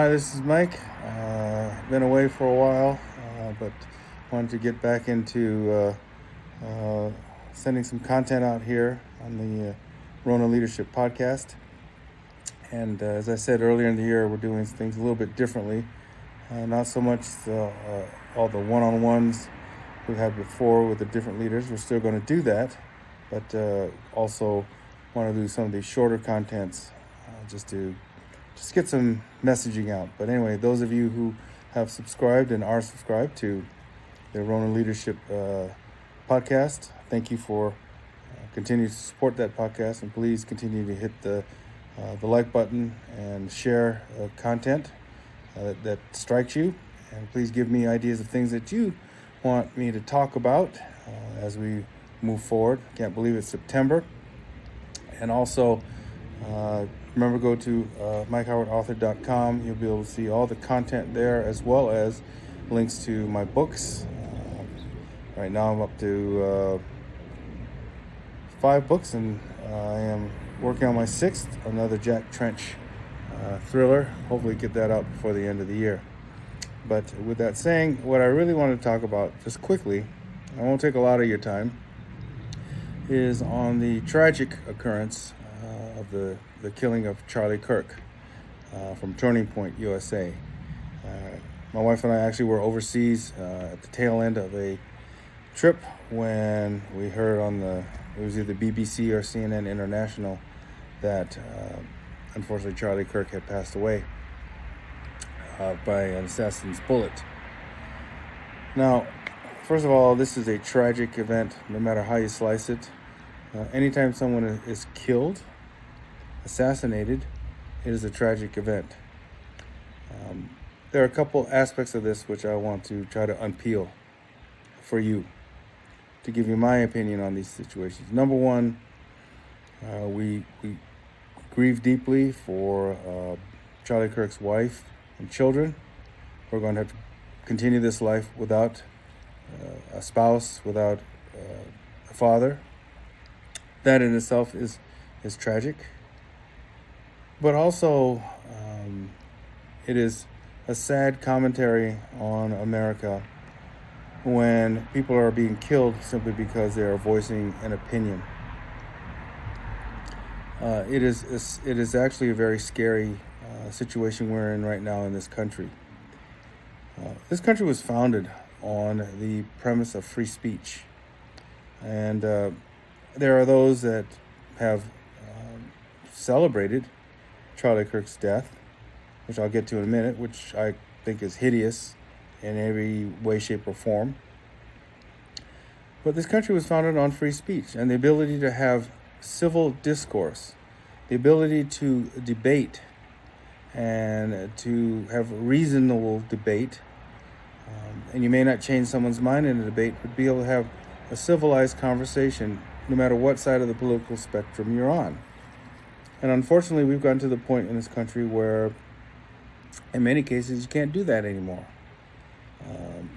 Hi, this is Mike. Been away for a while, but wanted to get back into sending some content out here on the Ronin Leadership Podcast. And as I said earlier in the year, we're doing things a little bit differently. Not so much all the one-on-ones we've had before with the different leaders. We're still going to do that, but also want to do some of these shorter contents just to get some messaging out. But anyway, those of you who have subscribed and are subscribed to the Ronin Leadership podcast, thank you for continuing to support that podcast, and please continue to hit the like button and share content that strikes you, and please give me ideas of things that you want me to talk about as we move forward. Can't believe it's September. And also remember, go to mikehowardauthor.com. You'll be able to see all the content there, as well as links to my books. Right now I'm up to 5 books, and I am working on my 6th, another Jack Trench thriller. Hopefully get that out before the end of the year. But with that saying, what I really want to talk about, just quickly, I won't take a lot of your time, is on the tragic occurrence of the killing of Charlie Kirk from Turning Point, USA. My wife and I actually were overseas at the tail end of a trip when we heard on it was either BBC or CNN International that unfortunately Charlie Kirk had passed away by an assassin's bullet. Now, first of all, this is a tragic event, no matter how you slice it. Anytime someone is killed, assassinated, it is a tragic event. There are a couple aspects of this which I want to try to unpeel for you, to give you my opinion on these situations. Number one, we grieve deeply for Charlie Kirk's wife and children. We're going to have to continue this life without a spouse, without a father. That in itself is tragic. But also, it is a sad commentary on America when people are being killed simply because they are voicing an opinion. It is actually a very scary situation we're in right now in this country. This country was founded on the premise of free speech. And there are those that have celebrated Charlie Kirk's death, which I'll get to in a minute, which I think is hideous in every way, shape, or form. But this country was founded on free speech and the ability to have civil discourse, the ability to debate and to have reasonable debate. And you may not change someone's mind in a debate, but be able to have a civilized conversation no matter what side of the political spectrum you're on. And unfortunately, we've gotten to the point in this country where, in many cases, you can't do that anymore.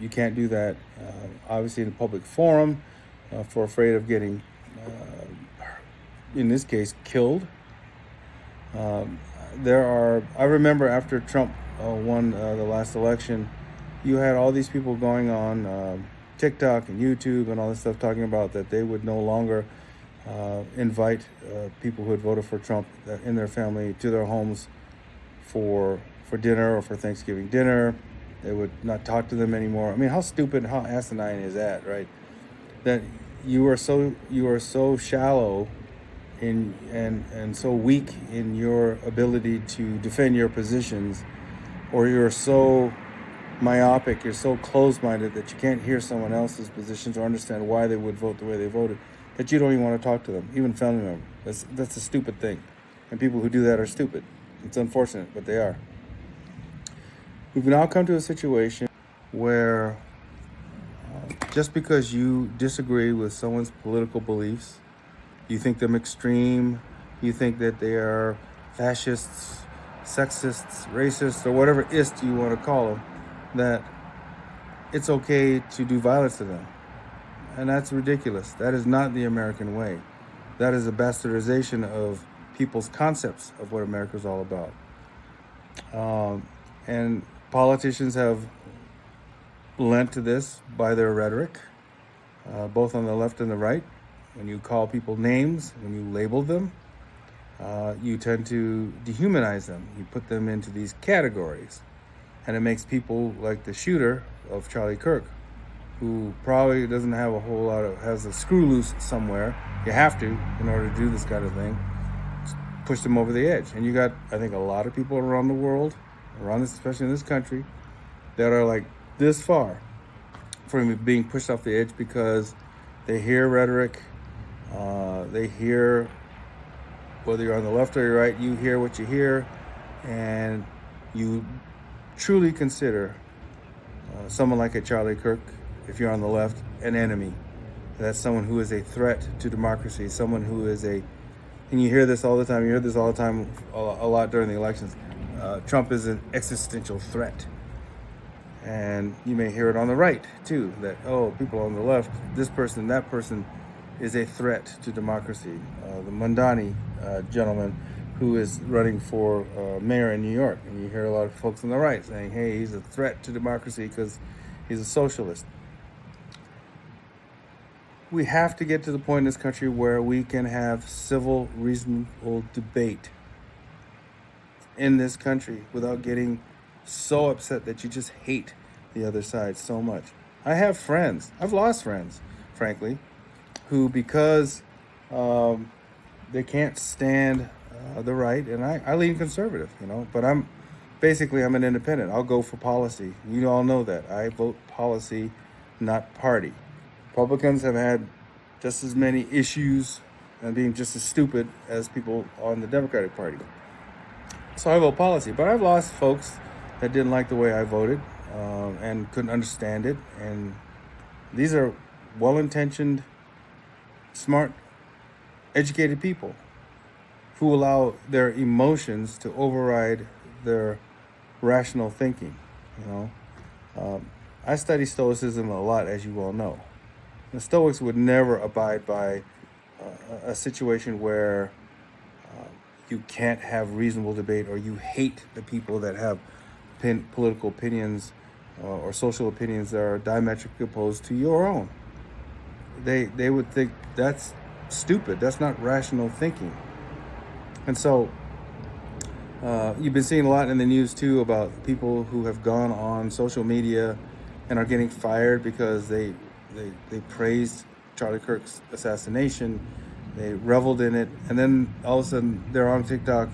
You can't do that, obviously, in a public forum, for afraid of getting, in this case, killed. I remember after Trump won the last election, you had all these people going on TikTok and YouTube and all this stuff talking about that they would no longer invite people who had voted for Trump in their family to their homes for dinner or for Thanksgiving dinner. They would not talk to them anymore. I mean, how stupid, how asinine is that, right? That you are so shallow and so weak in your ability to defend your positions, or you're so myopic, you're so closed-minded that you can't hear someone else's positions or understand why they would vote the way they voted, that you don't even want to talk to them, even family members. That's a stupid thing. And people who do that are stupid. It's unfortunate, but they are. We've now come to a situation where just because you disagree with someone's political beliefs, you think them extreme, you think that they are fascists, sexists, racists, or whatever ist you want to call them, that it's okay to do violence to them. And that's ridiculous. That is not the American way. That is a bastardization of people's concepts of what America is all about. And politicians have lent to this by their rhetoric, both on the left and the right. When you call people names, when you label them, you tend to dehumanize them. You put them into these categories. And it makes people like the shooter of Charlie Kirk, who probably doesn't have a whole lot of, has a screw loose somewhere. You have to in order to do this kind of thing. Push them over the edge. And you got, I think, a lot of people around the world, around this, especially in this country, that are like this far from being pushed off the edge because they hear rhetoric, they hear, whether you're on the left or your right, you hear what you hear, and you truly consider someone like a Charlie Kirk, if you're on the left, an enemy. That's someone who is a threat to democracy, someone who is a, and you hear this all the time, you hear this all the time, a lot during the elections. Trump is an existential threat. And you may hear it on the right, too, that, oh, people on the left, this person, that person is a threat to democracy. The Mandani gentleman who is running for mayor in New York. And you hear a lot of folks on the right saying, hey, he's a threat to democracy because he's a socialist. We have to get to the point in this country where we can have civil, reasonable debate in this country without getting so upset that you just hate the other side so much. I have friends, I've lost friends, frankly, who, because they can't stand the right, and I lean conservative, but I'm an independent. I'll go for policy. You all know that. I vote policy, not party. Republicans have had just as many issues and being just as stupid as people on the Democratic Party. So I vote policy, but I've lost folks that didn't like the way I voted and couldn't understand it. And these are well-intentioned, smart, educated people who allow their emotions to override their rational thinking. I study Stoicism a lot, as you well know. The Stoics would never abide by a situation where you can't have reasonable debate, or you hate the people that have political opinions or social opinions that are diametrically opposed to your own. They would think that's stupid. That's not rational thinking. And so you've been seeing a lot in the news too about people who have gone on social media and are getting fired because they praised Charlie Kirk's assassination. They reveled in it, and then all of a sudden they're on TikTok,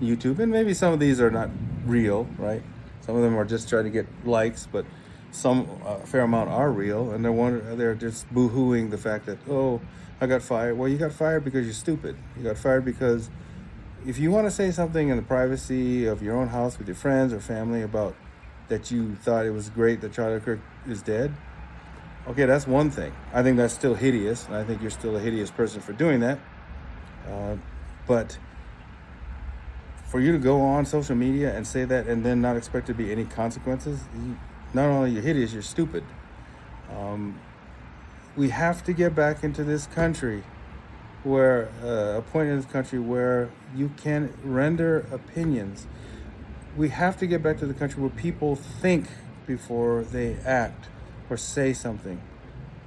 YouTube, and maybe some of these are not real, right? Some of them are just trying to get likes, but some a fair amount are real, and they're just boo-hooing the fact that, oh, I got fired. Well, you got fired because you're stupid. You got fired because if you want to say something in the privacy of your own house with your friends or family about that you thought it was great that Charlie Kirk is dead, okay, that's one thing. I think that's still hideous, and I think you're still a hideous person for doing that. But for you to go on social media and say that and then not expect to be any consequences, not only you're hideous, you're stupid. We have to get back into this country where, a point in this country where you can render opinions. We have to get back to the country where people think before they act or say something.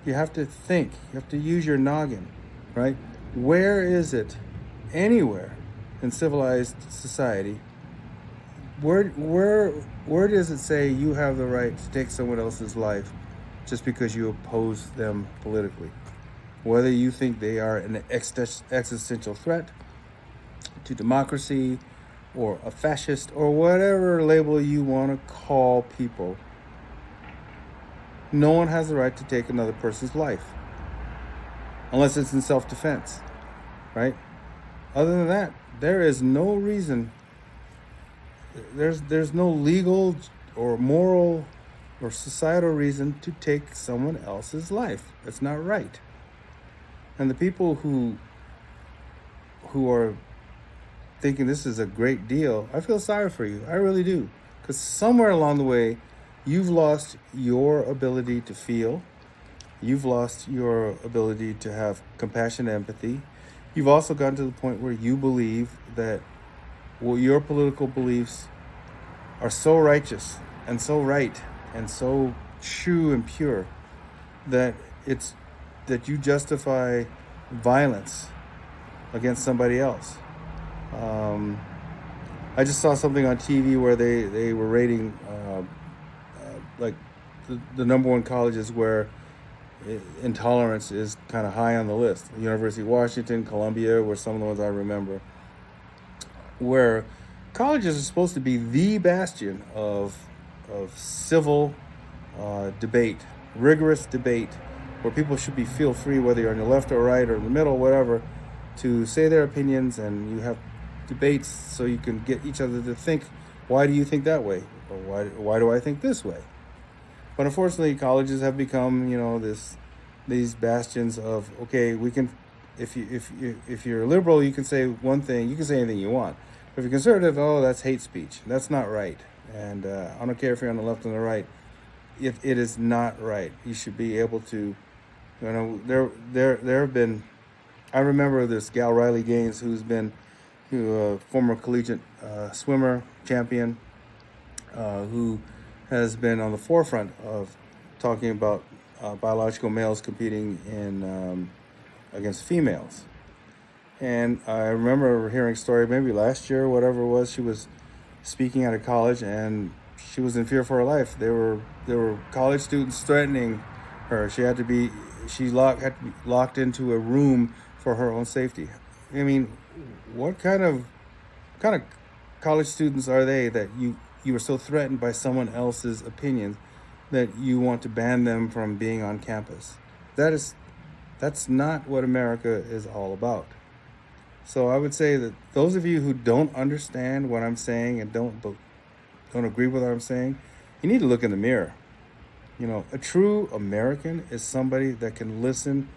You have to think. You have to use your noggin, right? Where is it, anywhere in civilized society, where does it say you have the right to take someone else's life just because you oppose them politically? Whether you think they are an existential threat to democracy or a fascist or whatever label you want to call people, no one has the right to take another person's life unless it's in self-defense, right? Other than that, there is no reason, there's no legal or moral or societal reason to take someone else's life. That's not right. And the people who are thinking this is a great deal, I feel sorry for you. I really do. Because somewhere along the way, you've lost your ability to feel. You've lost your ability to have compassion and empathy. You've also gotten to the point where you believe that your political beliefs are so righteous and so right and so true and pure that it's that you justify violence against somebody else. Um, I just saw something on TV where they were rating like the number one colleges where intolerance is kind of high on the list. University of Washington, Columbia were some of the ones I remember, where colleges are supposed to be the bastion of civil debate, rigorous debate, where people should be feel free, whether you're on the left or right or in the middle, whatever, to say their opinions, and you have debates so you can get each other to think, why do you think that way, or why do I think this way? But unfortunately, colleges have become, these bastions of, okay, we can, if you're a liberal, you can say one thing, you can say anything you want. But if you're conservative, oh, that's hate speech. That's not right. And I don't care if you're on the left or the right. It is not right. You should be able to, there have been, I remember this gal Riley Gaines, who's been a former collegiate swimmer champion, who has been on the forefront of talking about biological males competing in against females. And I remember hearing a story maybe last year or whatever it was. She was speaking at a college and she was in fear for her life. There were college students threatening her. She had to be locked into a room for her own safety. I mean, what kind of college students are they that you are so threatened by someone else's opinions that you want to ban them from being on campus? That's not what America is all about. So I would say that those of you who don't understand what I'm saying and don't agree with what I'm saying, you need to look in the mirror. A true American is somebody that can listen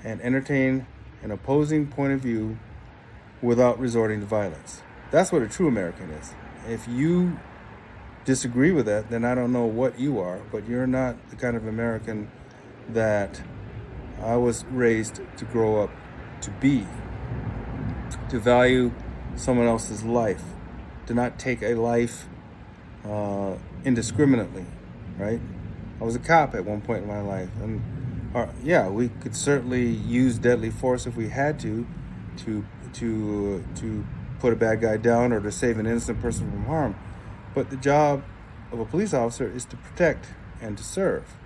and entertain an opposing point of view without resorting to violence. That's what a true American is. If you disagree with that, then I don't know what you are, but you're not the kind of American that I was raised to grow up to be, to value someone else's life, to not take a life indiscriminately, right? I was a cop at one point in my life, and we could certainly use deadly force if we had to put a bad guy down or to save an innocent person from harm. But the job of a police officer is to protect and to serve.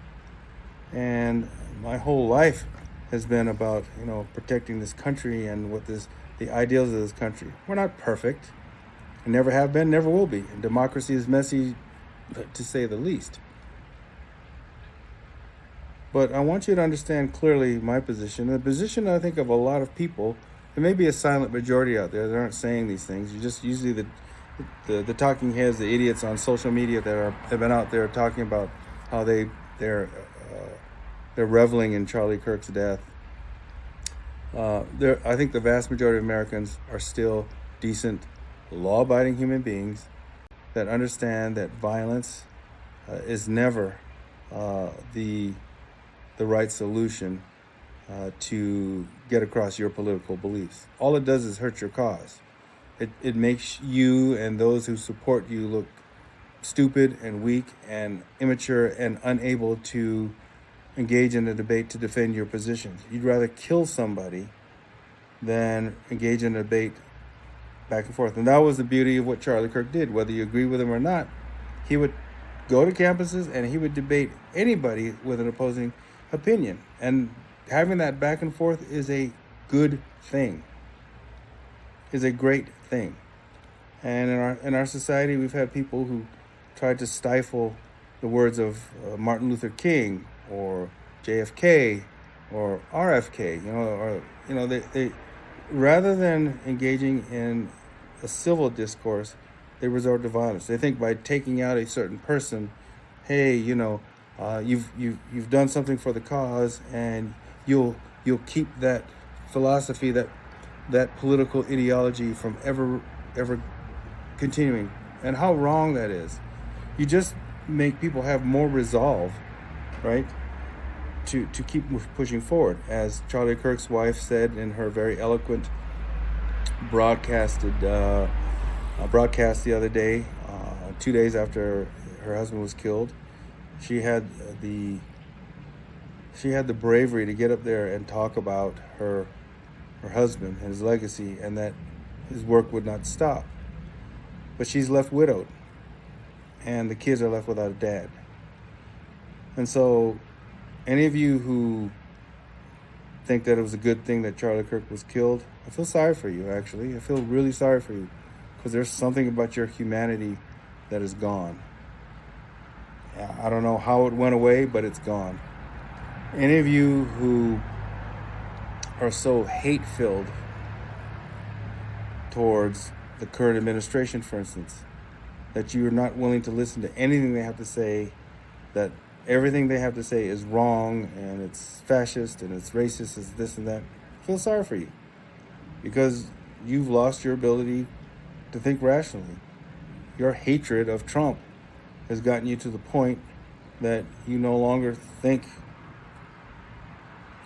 And my whole life has been about, protecting this country and the ideals of this country. We're not perfect. We never have been, never will be. And democracy is messy, to say the least. But I want you to understand clearly my position, and the position, I think, of a lot of people. There may be a silent majority out there that aren't saying these things. You just usually the talking heads, the idiots on social media that have been out there talking about how they're reveling in Charlie Kirk's death. I think the vast majority of Americans are still decent, law-abiding human beings that understand that violence is never the right solution to get across your political beliefs. All it does is hurt your cause. It makes you and those who support you look stupid and weak and immature and unable to engage in a debate to defend your positions. You'd rather kill somebody than engage in a debate back and forth. And that was the beauty of what Charlie Kirk did. Whether you agree with him or not, he would go to campuses and he would debate anybody with an opposing opinion. And having that back and forth is a good thing, is a great thing. And in our society, we've had people who tried to stifle the words of Martin Luther King or JFK or RFK. They rather than engaging in a civil discourse, they resort to violence. They think by taking out a certain person, hey, you've done something for the cause, and you'll keep that philosophy, that political ideology from ever continuing. And how wrong that is. You just make people have more resolve, right, to keep pushing forward. As Charlie Kirk's wife said in her very eloquent broadcast the other day 2 days after her husband was killed, she had the she had the bravery to get up there and talk about her husband and his legacy, and that his work would not stop. But she's left widowed, and the kids are left without a dad. And so, any of you who think that it was a good thing that Charlie Kirk was killed, I feel sorry for you, actually. I feel really sorry for you, because there's something about your humanity that is gone. I don't know how it went away, but it's gone. Any of you who are so hate-filled towards the current administration, for instance, that you're not willing to listen to anything they have to say, that everything they have to say is wrong and it's fascist and it's racist, it's this and that, I feel sorry for you, because you've lost your ability to think rationally. Your hatred of Trump has gotten you to the point that you no longer think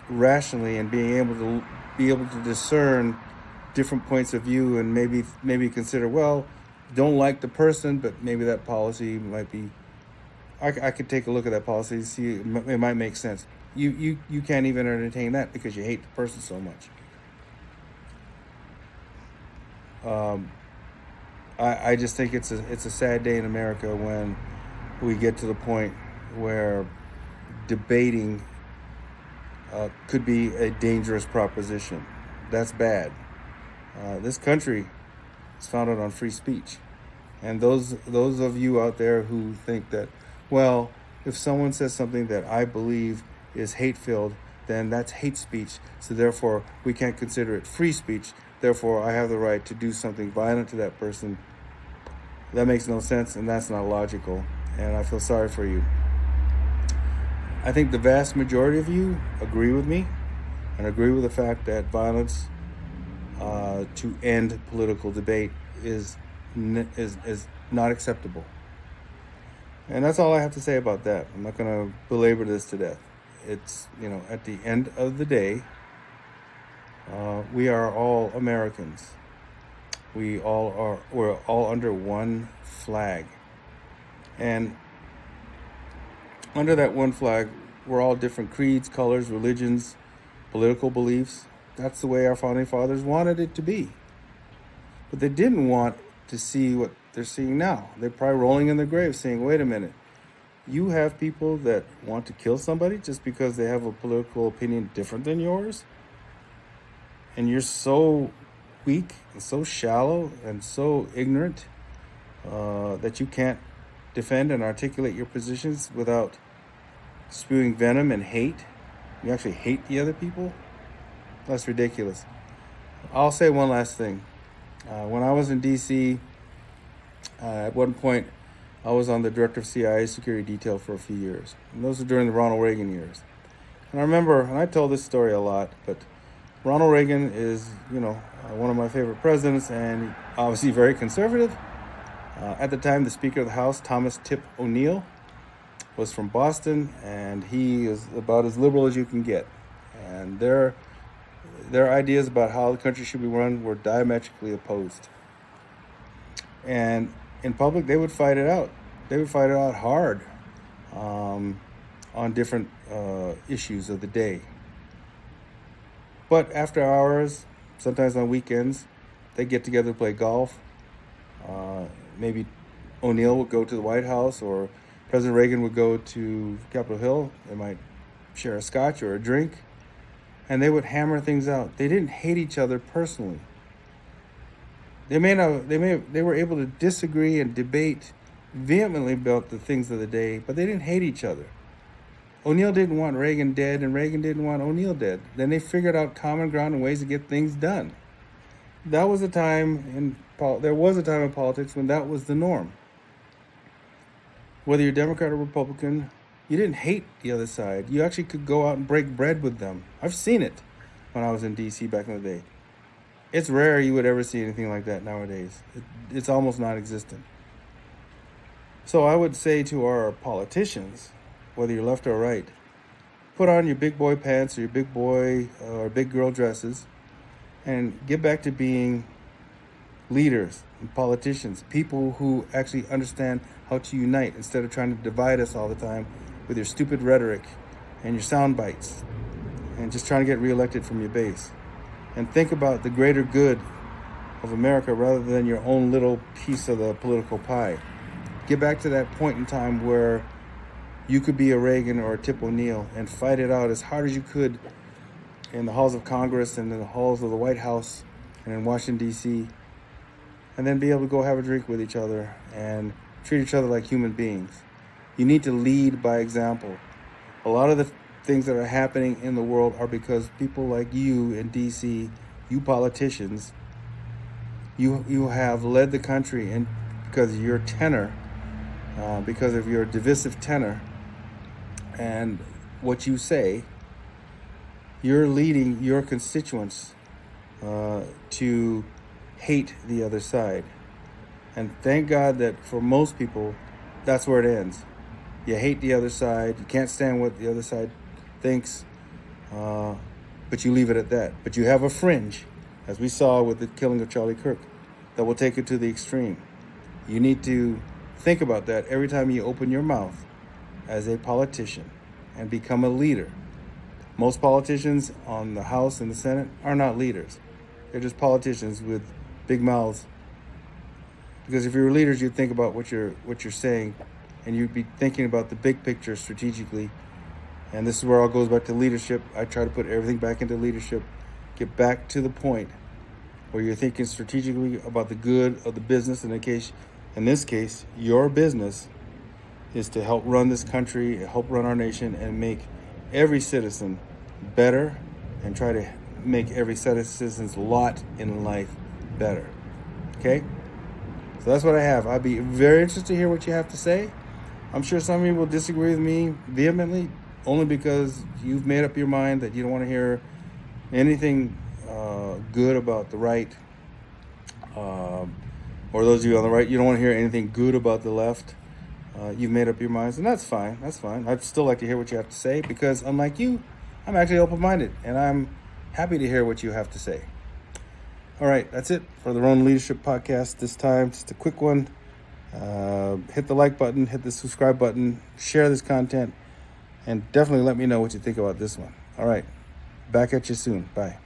rationally, and being able to discern different points of view, and maybe consider, well, don't like the person, but maybe that policy might be, I could take a look at that policy and see it might make sense. You can't even entertain that because you hate the person so much. I just think it's a sad day in America when we get to the point where debating could be a dangerous proposition. That's bad. This country is founded on free speech. And those of you out there who think that, well, if someone says something that I believe is hate-filled, then that's hate speech, so therefore we can't consider it free speech, therefore I have the right to do something violent to that person, that makes no sense, and that's not logical, and I feel sorry for you. I think the vast majority of you agree with me, and agree with the fact that violence to end political debate is not acceptable. And that's all I have to say about that. I'm not going to belabor this to death. It's, at the end of the day, we are all Americans. We're all under one flag. And under that one flag, we're all different creeds, colors, religions, political beliefs. That's the way our founding fathers wanted it to be. But they didn't want to see what they're seeing now. They're probably rolling in their graves saying, wait a minute, you have people that want to kill somebody just because they have a political opinion different than yours? And you're so weak and so shallow and so ignorant that you can't defend and articulate your positions without spewing venom and hate. You actually hate the other people? That's ridiculous. I'll say one last thing. When I was in D.C., at one point, I was on the director of CIA security detail for a few years. And those were during the Ronald Reagan years. And I remember, and I told this story a lot, but Ronald Reagan is, one of my favorite presidents, and obviously very conservative. At the time, the Speaker of the House, Thomas Tip O'Neill, was from Boston, and he is about as liberal as you can get. And their ideas about how the country should be run were diametrically opposed. And in public, they would fight it out. They would fight it out hard on different issues of the day. But after hours, sometimes on weekends, they'd get together to play golf. Maybe O'Neill would go to the White House, or President Reagan would go to Capitol Hill. They might share a scotch or a drink, and they would hammer things out. They didn't hate each other personally. They were able to disagree and debate vehemently about the things of the day, but they didn't hate each other. O'Neill didn't want Reagan dead, and Reagan didn't want O'Neill dead. Then they figured out common ground and ways to get things done. There was a time in politics when that was the norm. Whether you're Democrat or Republican, you didn't hate the other side. You actually could go out and break bread with them. I've seen it when I was in D.C. back in the day. It's rare you would ever see anything like that nowadays. It's almost non-existent. So I would say to our politicians, whether you're left or right, put on your big boy pants or your big boy or big girl dresses, and get back to being leaders and politicians, people who actually understand how to unite instead of trying to divide us all the time with your stupid rhetoric and your sound bites and just trying to get reelected from your base. And think about the greater good of America rather than your own little piece of the political pie. Get back to that point in time where you could be a Reagan or a Tip O'Neill and fight it out as hard as you could in the halls of Congress and in the halls of the White House and in Washington, D.C., and then be able to go have a drink with each other and treat each other like human beings. You need to lead by example. A lot of the things that are happening in the world are because people like you in D.C., you politicians, you have led the country, and because of your tenor, because of your divisive tenor and what you say, you're leading your constituents to hate the other side. And thank God that for most people, that's where it ends. You hate the other side. You can't stand what the other side thinks, but you leave it at that. But you have a fringe, as we saw with the killing of Charlie Kirk, that will take it to the extreme. You need to think about that every time you open your mouth as a politician and become a leader. Most politicians on the House and the Senate are not leaders. They're just politicians with big mouths. Because if you were leaders, you'd think about what you're saying, and you'd be thinking about the big picture strategically. And this is where it all goes back to leadership. I try to put everything back into leadership. Get back to the point where you're thinking strategically about the good of the business. In this case, your business is to help run this country, help run our nation, and make every citizen better, and try to make every citizen's lot in life better. Okay? So that's what I have. I'd be very interested to hear what you have to say. I'm sure some of you will disagree with me vehemently, only because you've made up your mind that you don't want to hear anything good about the right, or those of you on the right, you don't want to hear anything good about the left. You've made up your minds, and that's fine. That's fine. I'd still like to hear what you have to say, because unlike you, I'm actually open-minded, and I'm happy to hear what you have to say. All right, that's it for the Ronin Leadership Podcast this time. Just a quick one. Hit the like button, hit the subscribe button, share this content, and definitely let me know what you think about this one. All right, back at you soon. Bye.